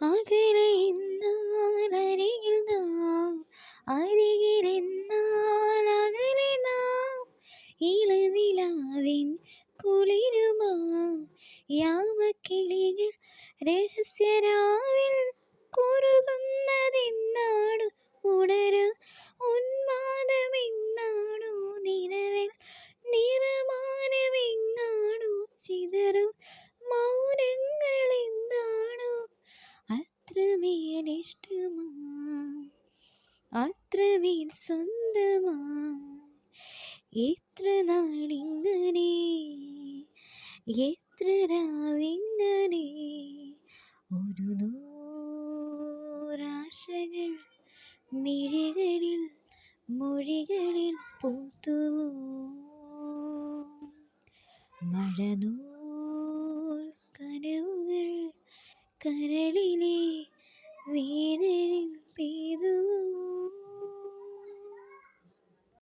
അകലെ എന്നാൽ അരികിൽ നാം, അരികിലെന്നാൽ അകലെ നാം. ഇളനിലാവിൻ കുളിരുമാ യാമക്കിളികൾ രഹസ്യരാവിൽ കുറുകുന്നതെന്നാണു ഉണരും ഉന്മാദമെന്നാണു നിലവിൽ നിറമാനമെങ്ങാണു ചിതറും മൗനങ്ങളെന്താണു അത്രമേലിഷ്ടമാ അത്രമേൽ സ്വന്തമാ എത്ര നാളിങ്ങനെ എത്ര രാവിങ്ങനെ ഒരു നൂറാശകൾ മിഴികളിൽ മൊഴികളിൽ പൂത്തുവോ മഴനൂൽ കനവുകൾ കരളിലെ